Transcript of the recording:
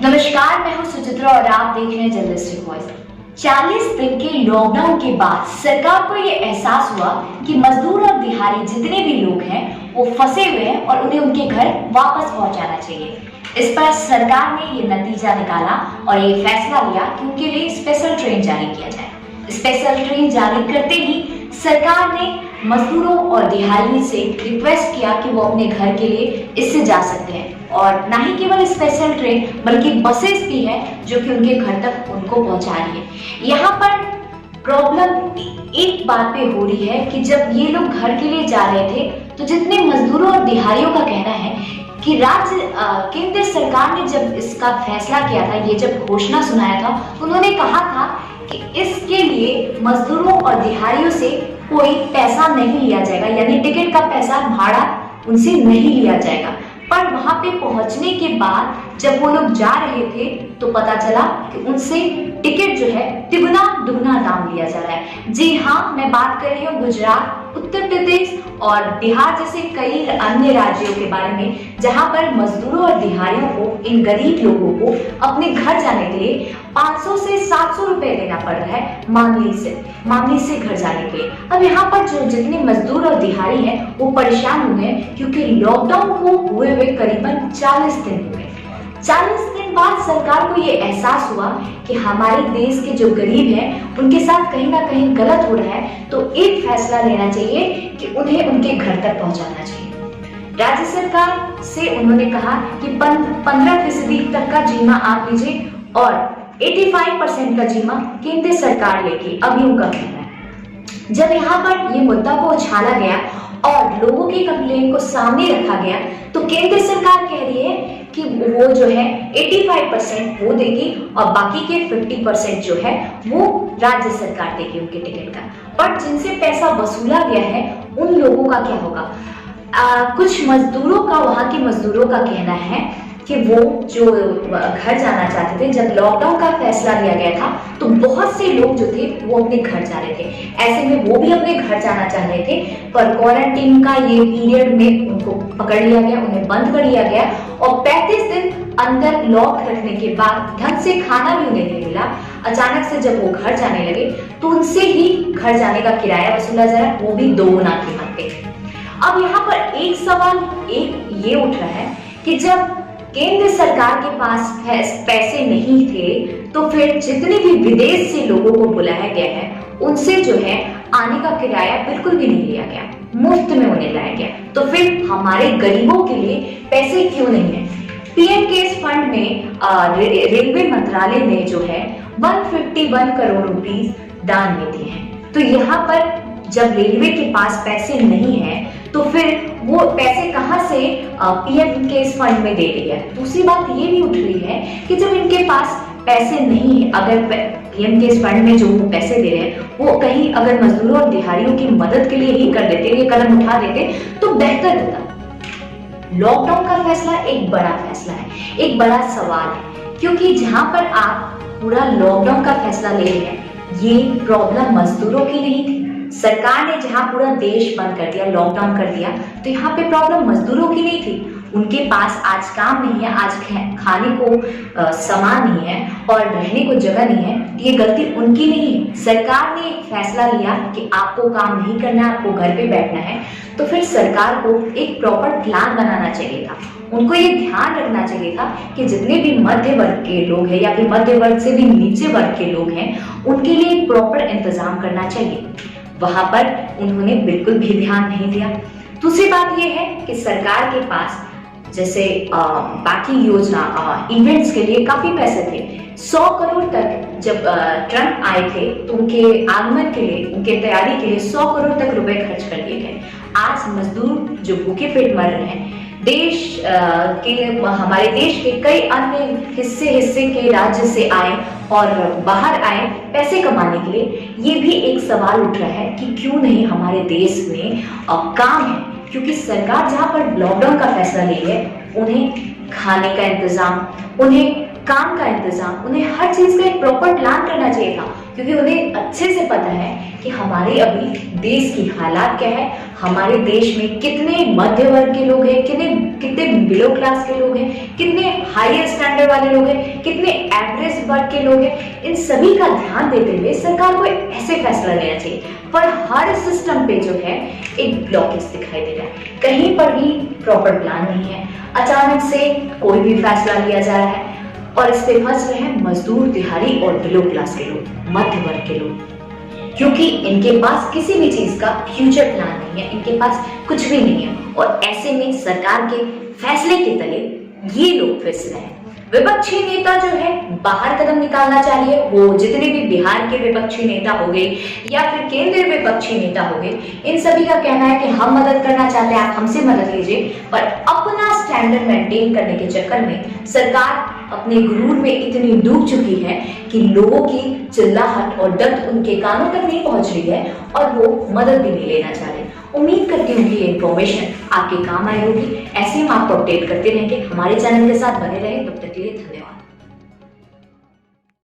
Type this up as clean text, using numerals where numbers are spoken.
नमस्कार, मैं हूं सुचित्रा और आप देख रहे हैं जर्नलिस्टिक वॉइस। 40 दिन के लॉकडाउन के बाद सरकार को ये एहसास हुआ कि मजदूर और दिहाड़ी जितने भी लोग हैं वो फंसे हुए हैं और उन्हें उनके घर वापस पहुंचाना चाहिए। इस पर सरकार ने ये नतीजा निकाला और ये फैसला लिया कि उनके लिए स्पेशल ट्रेन जारी किया जाए। स्पेशल ट्रेन जारी करते ही सरकार ने मजदूरों और दिहाड़ी से रिक्वेस्ट किया कि वो अपने घर के लिए इससे जा सकते हैं, और ना ही केवल स्पेशल ट्रेन बल्कि बसेस भी हैं जो कि उनके घर तक उनको पहुंचा रही है। यहाँ पर प्रॉब्लम एक बात पे हो रही है कि जब ये लोग घर के लिए जा रहे थे तो जितने मजदूरों और दिहाड़ियों का कहना है कि केंद्र सरकार ने जब इसका फैसला किया था, ये जब घोषणा सुनाया था, उन्होंने कहा था कि इसके लिए मजदूरों और दिहाड़ियों से कोई पैसा नहीं लिया जाएगा, यानी टिकट का पैसा भाड़ा उनसे नहीं लिया जाएगा। पर वहां पे पहुंचने के बाद जब वो लोग जा रहे थे तो पता चला कि उनसे टिकट जो है तिगुना दुगना दाम लिया जा रहा है। जी हाँ, मैं बात कर रही हूँ गुजरात, उत्तर प्रदेश और बिहार जैसे कई अन्य राज्यों के बारे में, जहां पर मजदूरों और दिहाड़ियों को, इन गरीब लोगों को अपने घर जाने के लिए 500 से 700 रुपए देना पड़ रहा है मामली से घर जाने के लिए। अब यहाँ पर जो जितने मजदूर और दिहाड़ी हैं वो परेशान हुए हैं क्योंकि लॉकडाउन को हुए हुए करीबन 40 दिन हो गए। 40 दिन बाद सरकार को ये एहसास हुआ कि हमारे देश के जो गरीब हैं उनके साथ कहीं ना कहीं गलत हो रहा है, तो एक फैसला लेना चाहिए कि उन्हें उनके घर तक पहुंचाना चाहिए। राज्य सरकार से उन्होंने कहा कि 15% तक का जीमा आप लीजिए और 85% का जीमा केंद्र सरकार लेगी, अभी उनका कहना है। जब यहाँ पर ये मुद्दा को उछाला गया और लोगों की कंप्लेन को सामने रखा गया तो केंद्र सरकार कह रही है कि वो जो है 85% वो देगी और बाकी के 50% जो है वो राज्य सरकार देगी उनके टिकट का। पर जिनसे पैसा वसूला गया है उन लोगों का क्या होगा? कुछ मजदूरों का, वहां के मजदूरों का कहना है कि वो जो घर जाना चाहते थे, जब लॉकडाउन का फैसला लिया गया था तो बहुत से लोग जो थे वो अपने घर जा रहे थे। ऐसे में वो भी अपने घर जाना चाह रहे थे, पर क्वारंटीन का ये पीरियड में उनको पकड़ लिया गया, उन्हें बंद कर लिया गया और 35 दिन अंदर लॉक रखने के बाद ढंग से खाना भी उन्हें नहीं मिला। अचानक से जब वो घर जाने लगे तो उनसे ही घर जाने का किराया वसूला जा रहा है, वो भी 2 गुना कीमत पे। अब यहाँ पर एक सवाल ये उठ रहा है कि जब केंद्र सरकार के पास पैसे नहीं थे तो फिर जितने भी विदेश से लोगों को बुलाया गया है उनसे जो है आने का किराया बिल्कुल भी नहीं लिया गया, मुफ्त में उन्हें लाया गया। तो फिर हमारे गरीबों के लिए पैसे क्यों नहीं है? पीएम केयर्स फंड में रेलवे मंत्रालय ने जो है 151 करोड़ रुपीस दान में दिए हैं। तो यहाँ पर जब रेलवे के पास पैसे नहीं है तो फिर वो पैसे कहां से पीएम केयर्स फंड में दे रही है? दूसरी बात ये भी उठ रही है कि जब इनके पास पैसे नहीं है, अगर पीएम केयर्स फंड में जो वो पैसे दे रहे हैं वो कहीं अगर मजदूरों और दिहाड़ियों की मदद के लिए ही कर देते, ये कदम उठा देते तो बेहतर होता। लॉकडाउन का फैसला एक बड़ा फैसला है, एक बड़ा सवाल है, क्योंकि जहां पर आप पूरा लॉकडाउन का फैसला ले रहे हैं, ये प्रॉब्लम मजदूरों की नहीं थी। सरकार ने जहां पूरा देश बंद कर दिया, लॉकडाउन कर दिया, तो यहाँ पे प्रॉब्लम मजदूरों की नहीं थी। उनके पास आज काम नहीं है, आज खाने को सामान नहीं है और रहने को जगह नहीं है, ये गलती उनकी नहीं है। सरकार ने एक फैसला लिया कि आपको काम नहीं करना है, आपको घर पे बैठना है, तो फिर सरकार को एक प्रॉपर प्लान बनाना चाहिए था। उनको ये ध्यान रखना चाहिए था कि जितने भी मध्य वर्ग के लोग हैं या फिर मध्य वर्ग से भी नीचे वर्ग के लोग हैं उनके लिए एक प्रॉपर इंतजाम करना चाहिए। वहां पर उन्होंने बिल्कुल भी ध्यान नहीं दिया। दूसरी बात यह है कि सरकार के पास जैसे बाकी योजना इवेंट्स के लिए काफी पैसे थे। 100 करोड़ तक जब ट्रंप आए थे तो उनके आगमन के लिए, उनके तैयारी के लिए 100 करोड़ तक रुपए खर्च कर दिए गए। आज मजदूर जो भूखे पेट मर रहे हैं, हमारे देश के कई अन्य हिस्से के राज्य से आए और बाहर आए पैसे कमाने के लिए, ये भी एक सवाल उठ रहा है कि क्यों नहीं हमारे देश में काम है। क्योंकि सरकार जहां पर लॉकडाउन का फैसला ली है, उन्हें खाने का इंतजाम, उन्हें काम का इंतजाम, उन्हें हर चीज का एक प्रॉपर प्लान करना चाहिए था। क्योंकि उन्हें अच्छे से पता है कि हमारे अभी देश की हालात क्या है, हमारे देश में कितने मध्य वर्ग के लोग हैं, कितने कितने बिलो क्लास के लोग हैं, कितने हायर स्टैंडर्ड वाले लोग हैं, कितने एवरेज वर्ग के लोग हैं। इन सभी का ध्यान देते हुए सरकार को ऐसे फैसला लेना चाहिए। पर हर सिस्टम पे जो है एक ब्लॉकेज दिखाई दे रहा है, कहीं पर भी प्रॉपर प्लान नहीं है, अचानक से कोई भी फैसला लिया जा रहा है और इस पे फंस रहे हैं मजदूर, दिहाड़ी और बिलो क्लास के लोग, मध्य वर्ग के लोग, क्योंकि इनके पास किसी भी चीज का फ्यूचर प्लान नहीं है, इनके पास कुछ भी नहीं है। और ऐसे में सरकार के फैसले के तले ये लोग फंस रहे हैं। विपक्षी नेता जो है बाहर कदम निकालना चाहिए, वो जितने भी बिहार के विपक्षी नेता हो गए या फिर केंद्रीय विपक्षी नेता हो गए, इन सभी का कहना है कि हम मदद करना चाहते हैं, आप हमसे मदद लीजिए। पर अपना स्टैंडर्ड मेंटेन करने के चक्कर में सरकार अपने गुरूर में इतनी डूब चुकी है कि लोगों की चिल्लाहट और दर्द उनके कानों तक नहीं पहुंच रही है और वो मदद भी नहीं लेना चाह रहे। उम्मीद करती हूँ कि ये इन्फॉर्मेशन आपके काम आई होगी। ऐसे हम आपको अपडेट करते रहेंगे, हमारे चैनल के साथ बने रहे। तब तक के लिए धन्यवाद।